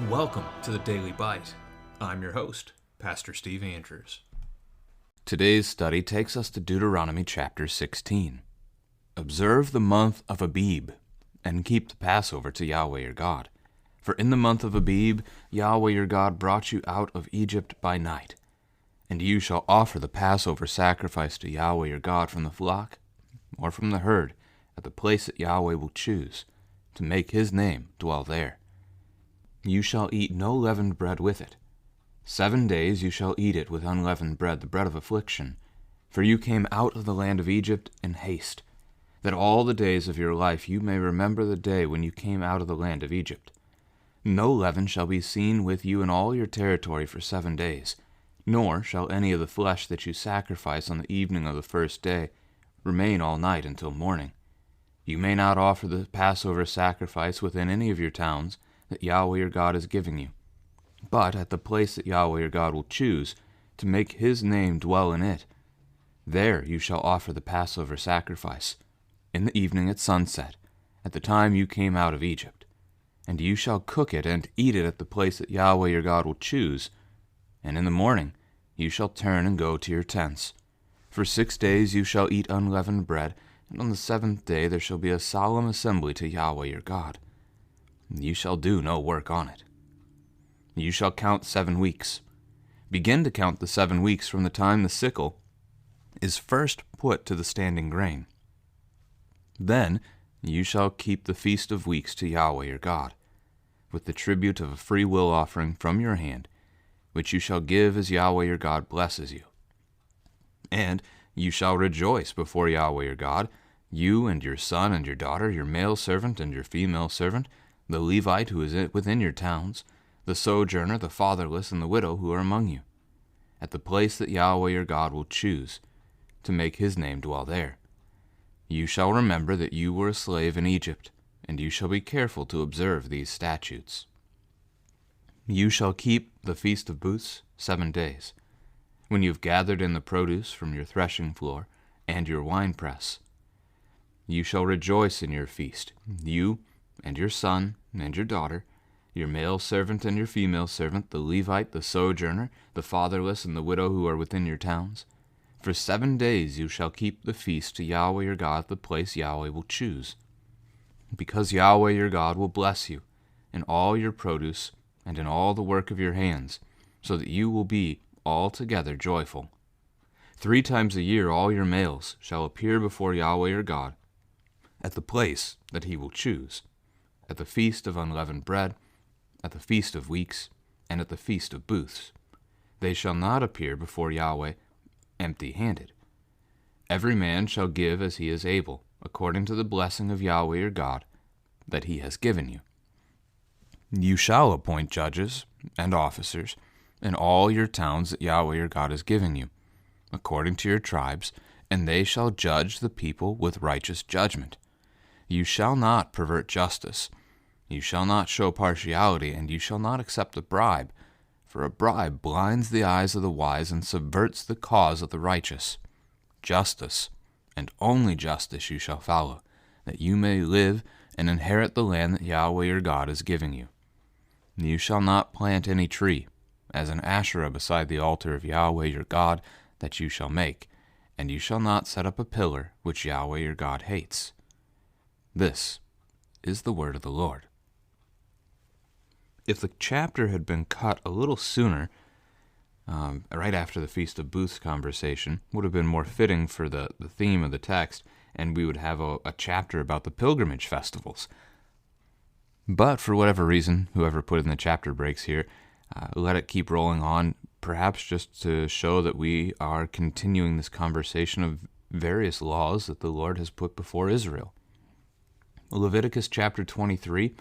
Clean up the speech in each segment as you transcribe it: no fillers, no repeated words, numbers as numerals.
Welcome to the Daily Bite. I'm your host, Pastor Steve Andrews. Today's study takes us to Deuteronomy chapter 16. Observe the month of Abib, and keep the Passover to Yahweh your God. For in the month of Abib, Yahweh your God brought you out of Egypt by night. And you shall offer the Passover sacrifice to Yahweh your God from the flock, or from the herd, at the place that Yahweh will choose, to make his name dwell there. You shall eat no leavened bread with it. 7 days you shall eat it with unleavened bread, the bread of affliction. For you came out of the land of Egypt in haste, that all the days of your life you may remember the day when you came out of the land of Egypt. No leaven shall be seen with you in all your territory for 7 days, nor shall any of the flesh that you sacrifice on the evening of the first day remain all night until morning. You may not offer the Passover sacrifice within any of your towns that Yahweh your God is giving you, but at the place that Yahweh your God will choose, to make his name dwell in it. There you shall offer the Passover sacrifice, in the evening at sunset, at the time you came out of Egypt. And you shall cook it and eat it at the place that Yahweh your God will choose. And in the morning you shall turn and go to your tents. For 6 days you shall eat unleavened bread, and on the 7th day there shall be a solemn assembly to Yahweh your God. You shall do no work on it. You shall count 7 weeks. Begin to count the 7 weeks from the time the sickle is first put to the standing grain. Then you shall keep the feast of weeks to Yahweh your God, with the tribute of a free will offering from your hand, which you shall give as Yahweh your God blesses you. And you shall rejoice before Yahweh your God, you and your son and your daughter, your male servant and your female servant, the Levite who is within your towns, the sojourner, the fatherless, and the widow who are among you, at the place that Yahweh your God will choose, to make his name dwell there. You shall remember that you were a slave in Egypt, and you shall be careful to observe these statutes. You shall keep the Feast of Booths 7 days, when you have gathered in the produce from your threshing floor and your winepress. You shall rejoice in your feast, you and your son and your daughter, your male servant and your female servant, the Levite, the sojourner, the fatherless, and the widow who are within your towns. For 7 days you shall keep the feast to Yahweh your God at the place Yahweh will choose, because Yahweh your God will bless you in all your produce and in all the work of your hands, so that you will be altogether joyful. 3 times a year all your males shall appear before Yahweh your God at the place that he will choose, at the feast of unleavened bread, at the feast of weeks, and at the feast of booths. They shall not appear before Yahweh empty-handed. Every man shall give as he is able, according to the blessing of Yahweh your God that he has given you. You shall appoint judges and officers in all your towns that Yahweh your God has given you, according to your tribes, and they shall judge the people with righteous judgment. You shall not pervert justice. You shall not show partiality, and you shall not accept a bribe, for a bribe blinds the eyes of the wise and subverts the cause of the righteous. Justice, and only justice, you shall follow, that you may live and inherit the land that Yahweh your God is giving you. You shall not plant any tree, as an Asherah beside the altar of Yahweh your God that you shall make, and you shall not set up a pillar which Yahweh your God hates. This is the word of the Lord. If the chapter had been cut a little sooner, right after the Feast of Booths conversation, would have been more fitting for the theme of the text, and we would have a chapter about the pilgrimage festivals. But for whatever reason, whoever put in the chapter breaks here, let it keep rolling on, perhaps just to show that we are continuing this conversation of various laws that the Lord has put before Israel. Leviticus chapter 23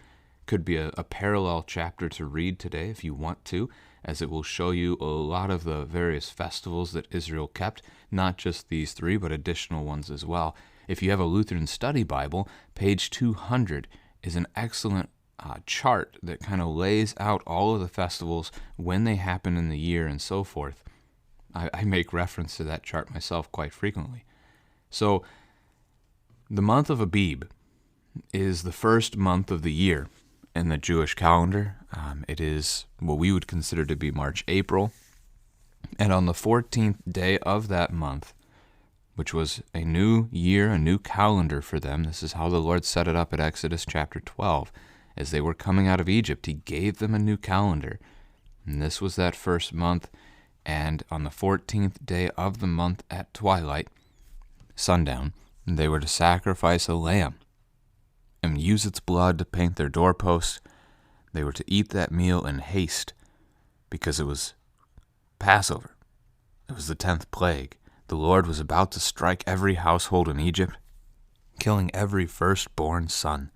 could be a parallel chapter to read today if you want to, as it will show you a lot of the various festivals that Israel kept, not just these 3, but additional ones as well. If you have a Lutheran Study Bible, page 200 is an excellent chart that kind of lays out all of the festivals, when they happen in the year, and so forth. I make reference to that chart myself quite frequently. So, the month of Abib is the first month of the year, in the Jewish calendar. It is what we would consider to be March, April. And on the 14th day of that month, which was a new year, a new calendar for them, this is how the Lord set it up at Exodus chapter 12. As they were coming out of Egypt, he gave them a new calendar. And this was that first month. And on the 14th day of the month at twilight, sundown, they were to sacrifice a lamb and use its blood to paint their doorposts. They were to eat that meal in haste because it was Passover. It was the 10th plague. The Lord was about to strike every household in Egypt, killing every firstborn son,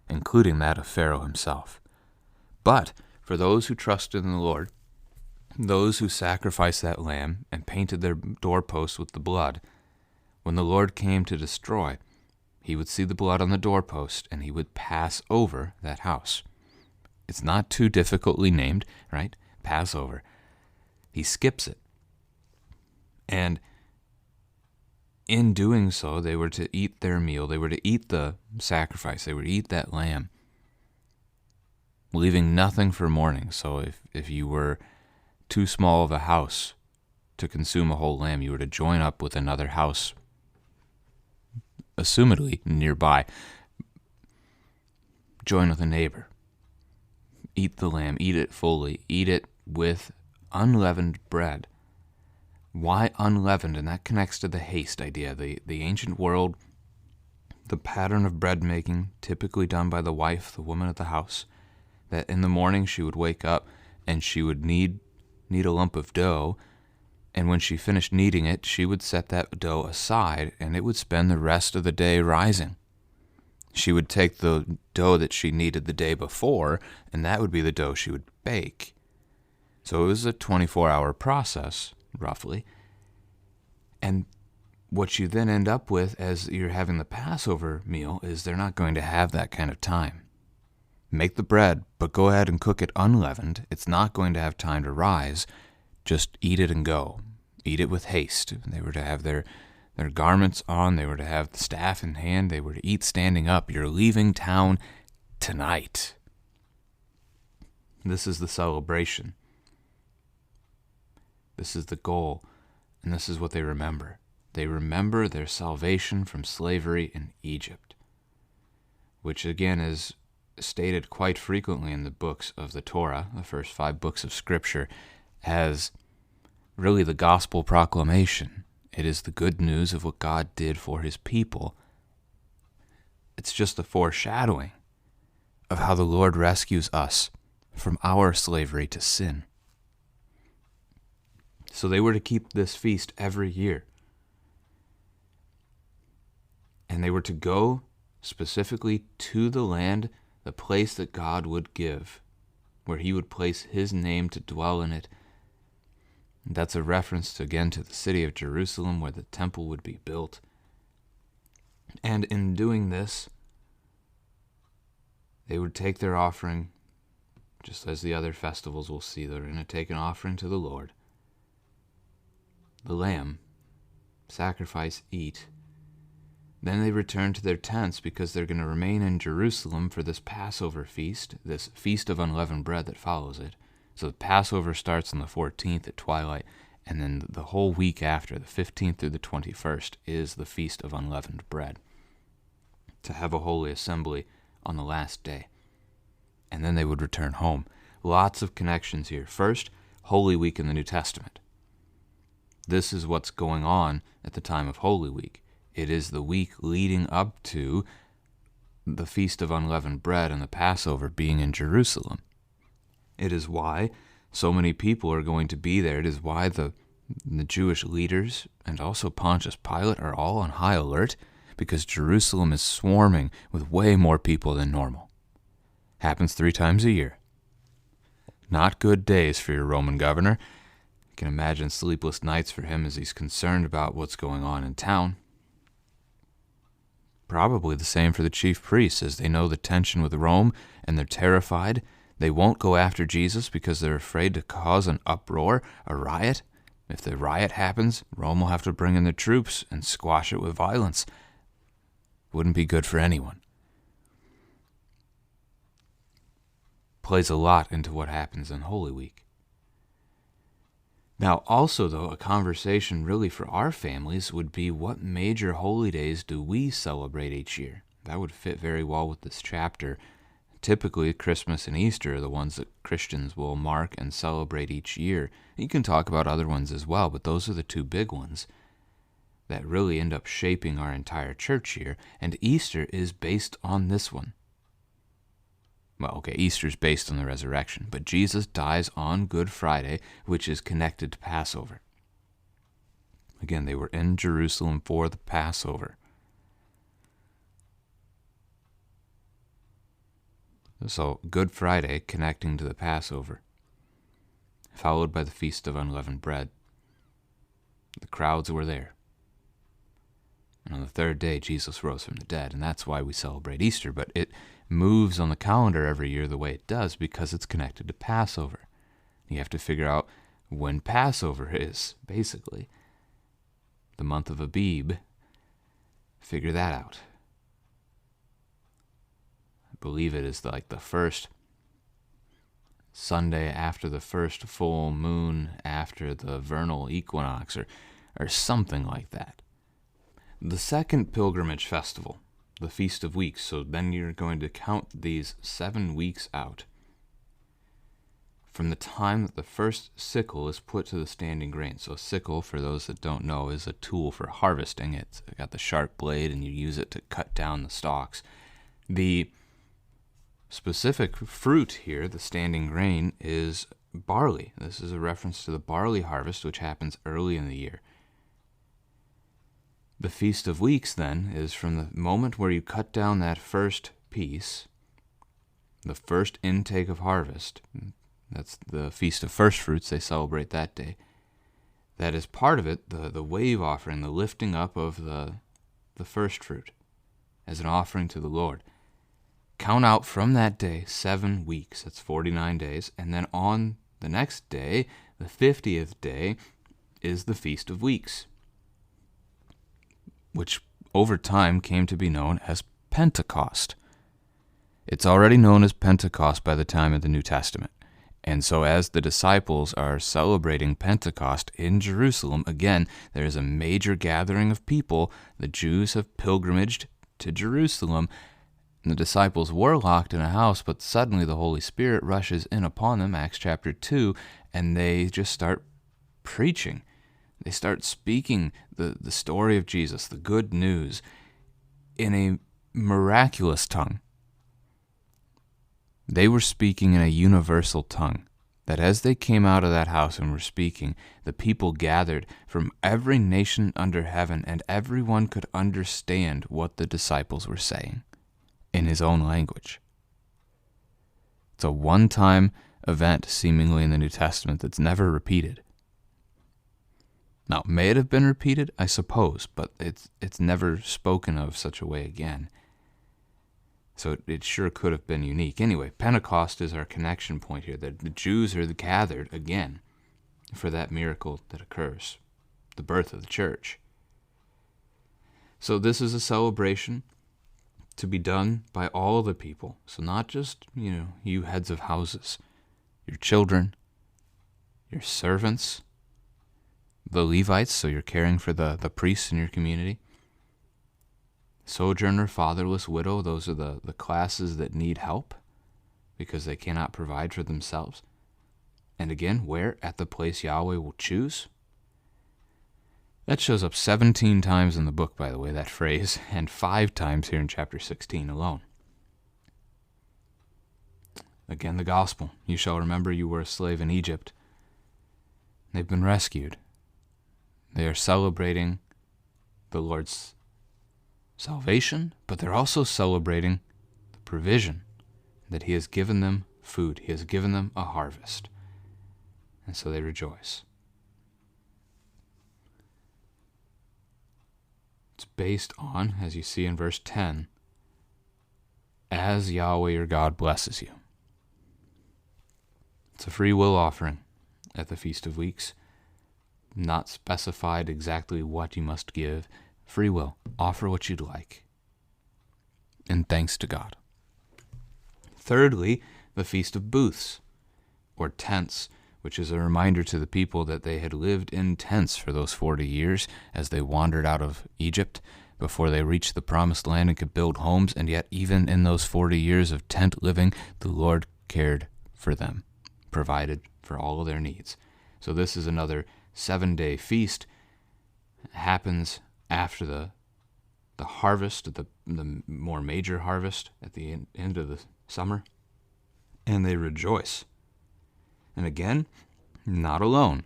including that of Pharaoh himself. But for those who trusted in the Lord, those who sacrificed that lamb and painted their doorposts with the blood, when the Lord came to destroy, he would see the blood on the doorpost and he would pass over that house. It's not too difficultly named, right? Passover. He skips it. And in doing so, they were to eat their meal. They were to eat the sacrifice. They were to eat that lamb, leaving nothing for morning. So if you were too small of a house to consume a whole lamb, you were to join up with another house, assumedly nearby. Join with a neighbor. Eat the lamb. Eat it fully. Eat it with unleavened bread. Why unleavened? And that connects to the haste idea. The ancient world, the pattern of bread making, typically done by the wife, the woman of the house, that in the morning she would wake up and she would knead a lump of dough, and when she finished kneading it, she would set that dough aside, and it would spend the rest of the day rising. She would take the dough that she kneaded the day before, and that would be the dough she would bake. So it was a 24-hour process, roughly. And what you then end up with as you're having the Passover meal is they're not going to have that kind of time. Make the bread, but go ahead and cook it unleavened. It's not going to have time to rise. Just eat it and go. Eat it with haste. They were to have their garments on. They were to have the staff in hand. They were to eat standing up. You're leaving town tonight. This is the celebration. This is the goal. And this is what they remember. They remember their salvation from slavery in Egypt, which again is stated quite frequently in the books of the Torah, the first 5 books of Scripture, as really the gospel proclamation. It is the good news of what God did for his people. It's just a foreshadowing of how the Lord rescues us from our slavery to sin. So they were to keep this feast every year. And they were to go specifically to the land, the place that God would give, where he would place his name to dwell in it. And that's a reference, again, to the city of Jerusalem, where the temple would be built. And in doing this, they would take their offering, just as the other festivals we'll see. They're going to take an offering to the Lord. The lamb, sacrifice, eat. Then they return to their tents because they're going to remain in Jerusalem for this Passover feast, this feast of unleavened bread that follows it. So the Passover starts on the 14th at twilight, and then the whole week after, the 15th through the 21st, is the feast of unleavened bread, to have a holy assembly on the last day. And then they would return home. Lots of connections here. First, Holy Week in the New Testament. This is what's going on at the time of Holy Week. It is the week leading up to the Feast of Unleavened Bread and the Passover being in Jerusalem. It is why so many people are going to be there. It is why the Jewish leaders and also Pontius Pilate are all on high alert, because Jerusalem is swarming with way more people than normal. Happens 3 times a year. Not good days for your Roman governor. You can imagine sleepless nights for him as he's concerned about what's going on in town. Probably the same for the chief priests, as they know the tension with Rome and they're terrified. They won't go after Jesus because they're afraid to cause an uproar, a riot. If the riot happens, Rome will have to bring in the troops and squash it with violence. Wouldn't be good for anyone. plays a lot into what happens in Holy Week. Now, also, though, a conversation really for our families would be, what major holy days do we celebrate each year? That would fit very well with this chapter. Typically, Christmas and Easter are the ones that Christians will mark and celebrate each year. You can talk about other ones as well, but those are the two big ones that really end up shaping our entire church year, and Easter is based on this one. Well, okay, Easter's based on the resurrection, but Jesus dies on Good Friday, which is connected to Passover. Again, they were in Jerusalem for the Passover. So, Good Friday connecting to the Passover, followed by the Feast of Unleavened Bread. The crowds were there. And on the third day, Jesus rose from the dead, and that's why we celebrate Easter, but it moves on the calendar every year the way it does because it's connected to Passover. You have to figure out when Passover is, basically. The month of Abib. Figure that out. I believe it is like the first Sunday after the first full moon after the vernal equinox, or something like that. The second pilgrimage festival, the Feast of Weeks, so then you're going to count these 7 weeks out from the time that the first sickle is put to the standing grain. So a sickle, for those that don't know, is a tool for harvesting. It's got the sharp blade, and you use it to cut down the stalks. The specific fruit here, the standing grain, is barley. This is a reference to the barley harvest, which happens early in the year. The Feast of Weeks, then, is from the moment where you cut down that first piece, the first intake of harvest. That's the Feast of First Fruits. They celebrate that day. That is part of it, the wave offering, the lifting up of the first fruit as an offering to the Lord. Count out from that day 7 weeks. That's 49 days. And then on the next day, the 50th day, is the Feast of Weeks, which over time came to be known as Pentecost. It's already known as Pentecost by the time of the New Testament. And so as the disciples are celebrating Pentecost in Jerusalem, again, there is a major gathering of people. The Jews have pilgrimaged to Jerusalem, and the disciples were locked in a house, but suddenly the Holy Spirit rushes in upon them, Acts chapter 2, and they just start preaching. They start speaking the story of Jesus, the good news, in a miraculous tongue. They were speaking in a universal tongue, that as they came out of that house and were speaking, the people gathered from every nation under heaven, and everyone could understand what the disciples were saying in his own language. It's a one-time event, seemingly, in the New Testament that's never repeated. Now, may it have been repeated? I suppose, but it's never spoken of such a way again. So it sure could have been unique. Anyway, Pentecost is our connection point here, that the Jews are gathered again for that miracle that occurs, the birth of the church. So this is a celebration to be done by all the people. So not just, you heads of houses, your children, your servants, the Levites, so you're caring for the priests in your community. Sojourner, fatherless, widow, those are the classes that need help because they cannot provide for themselves. And again, where? At the place Yahweh will choose. That shows up 17 times in the book, by the way, that phrase, and 5 times here in chapter 16 alone. Again, the gospel. You shall remember you were a slave in Egypt. They've been rescued. They are celebrating the Lord's salvation, but they're also celebrating the provision that He has given them food. He has given them a harvest. And so they rejoice. It's based on, as you see in verse 10, as Yahweh your God blesses you. It's a free will offering at the Feast of Weeks. Not specified exactly what you must give. Free will. Offer what you'd like. And thanks to God. Thirdly, the Feast of Booths, or tents, which is a reminder to the people that they had lived in tents for those 40 years as they wandered out of Egypt before they reached the promised land and could build homes. And yet, even in those 40 years of tent living, the Lord cared for them, provided for all of their needs. So this is another 7-day feast. It happens after the harvest, the more major harvest at the end of the summer, and they rejoice. And again, not alone,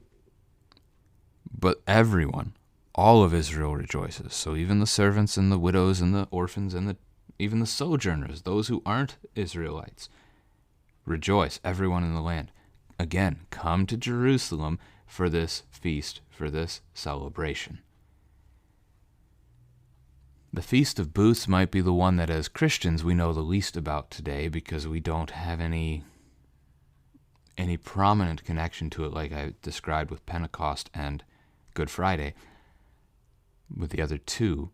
but everyone, all of Israel rejoices. So even the servants and the widows and the orphans and even the sojourners, those who aren't Israelites, rejoice, everyone in the land. Again, come to Jerusalem for this feast, for this celebration. The Feast of Booths might be the one that as Christians we know the least about today, because we don't have any prominent connection to it like I described with Pentecost and Good Friday, with the other two,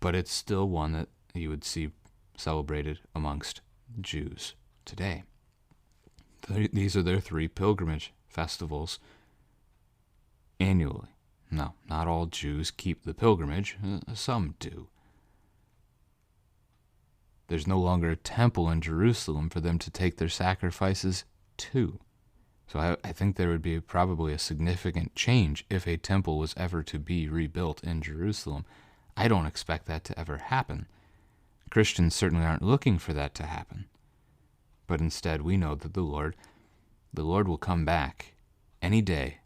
but it's still one that you would see celebrated amongst Jews today. These are their 3 pilgrimage festivals annually. No, not all Jews keep the pilgrimage. Some do. There's no longer a temple in Jerusalem for them to take their sacrifices to. So I think there would be probably a significant change if a temple was ever to be rebuilt in Jerusalem. I don't expect that to ever happen. Christians certainly aren't looking for that to happen. But instead, we know that the Lord will come back any day,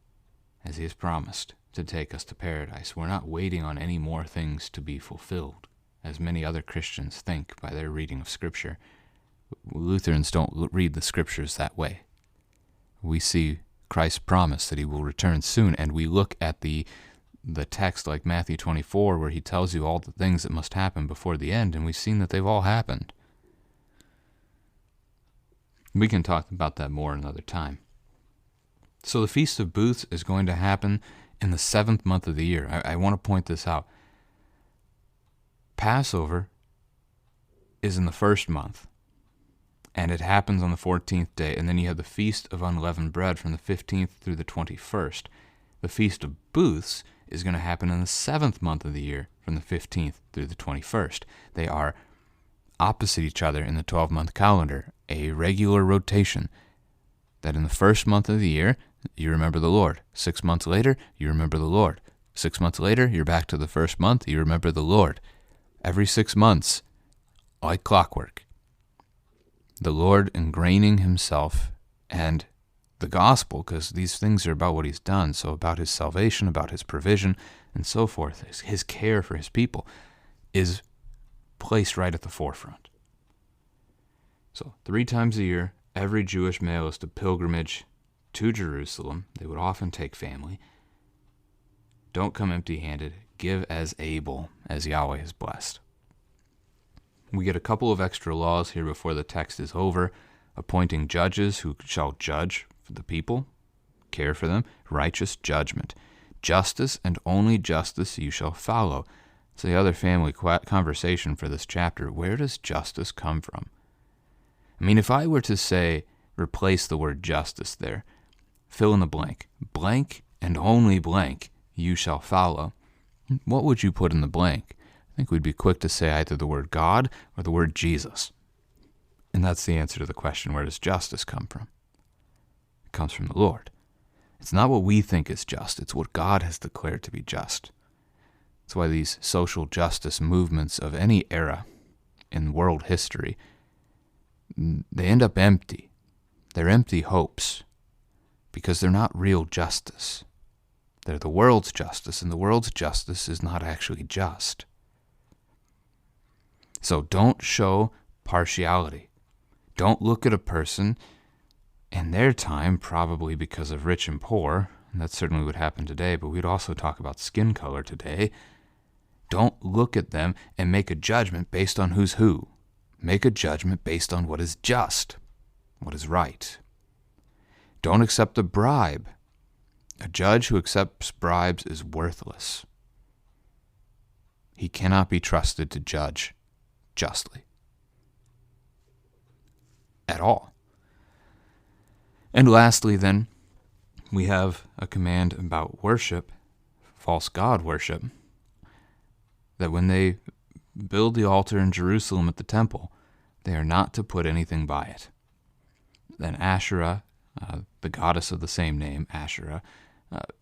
as he has promised, to take us to paradise. We're not waiting on any more things to be fulfilled, as many other Christians think by their reading of Scripture. Lutherans don't read the Scriptures that way. We see Christ's promise that he will return soon, and we look at the text like Matthew 24, where he tells you all the things that must happen before the end, and we've seen that they've all happened. We can talk about that more another time. So the Feast of Booths is going to happen in the 7th month of the year. I want to point this out. Passover is in the 1st month, and it happens on the 14th day, and then you have the Feast of Unleavened Bread from the 15th through the 21st. The Feast of Booths is going to happen in the 7th month of the year from the 15th through the 21st. They are opposite each other in the 12-month calendar, a regular rotation, that in the 1st month of the year, you remember the Lord. 6 months later, you remember the Lord. 6 months later, you're back to the 1st month, you remember the Lord. Every 6 months, like clockwork, the Lord ingraining himself and the gospel, because these things are about what he's done, so about his salvation, about his provision, and so forth, his care for his people, is placed right at the forefront. So 3 times a year, every Jewish male is to pilgrimage to Jerusalem. They would often take family. Don't come empty-handed. Give as able as Yahweh has blessed. We get a couple of extra laws here before the text is over. Appointing judges who shall judge for the people, care for them, righteous judgment. Justice and only justice you shall follow. It's the other family conversation for this chapter. Where does justice come from? I mean, if I were to say, replace the word justice there, fill in the blank. Blank and only blank you shall follow. What would you put in the blank? I think we'd be quick to say either the word God or the word Jesus. And that's the answer to the question, where does justice come from? It comes from the Lord. It's not what we think is just, it's what God has declared to be just. That's why these social justice movements of any era in world history, they end up empty. They're empty hopes, because they're not real justice. They're the world's justice, and the world's justice is not actually just. So don't show partiality. Don't look at a person in their time, probably because of rich and poor, and that certainly would happen today, but we'd also talk about skin color today. Don't look at them and make a judgment based on who's who. Make a judgment based on what is just, what is right. Don't accept a bribe. A judge who accepts bribes is worthless. He cannot be trusted to judge justly. At all. And lastly, then, we have a command about worship, false god worship, that when they build the altar in Jerusalem at the temple, they are not to put anything by it. Then Asherah, the goddess of the same name, Asherah,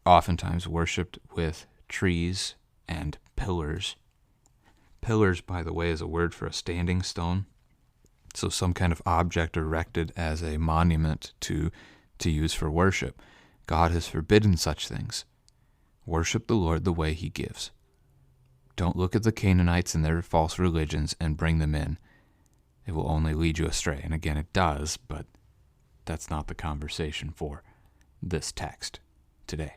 oftentimes worshipped with trees and pillars. Pillars, by the way, is a word for a standing stone. So some kind of object erected as a monument to use for worship. God has forbidden such things. Worship the Lord the way he gives. Don't look at the Canaanites and their false religions and bring them in. It will only lead you astray. And again, it does, but that's not the conversation for this text today.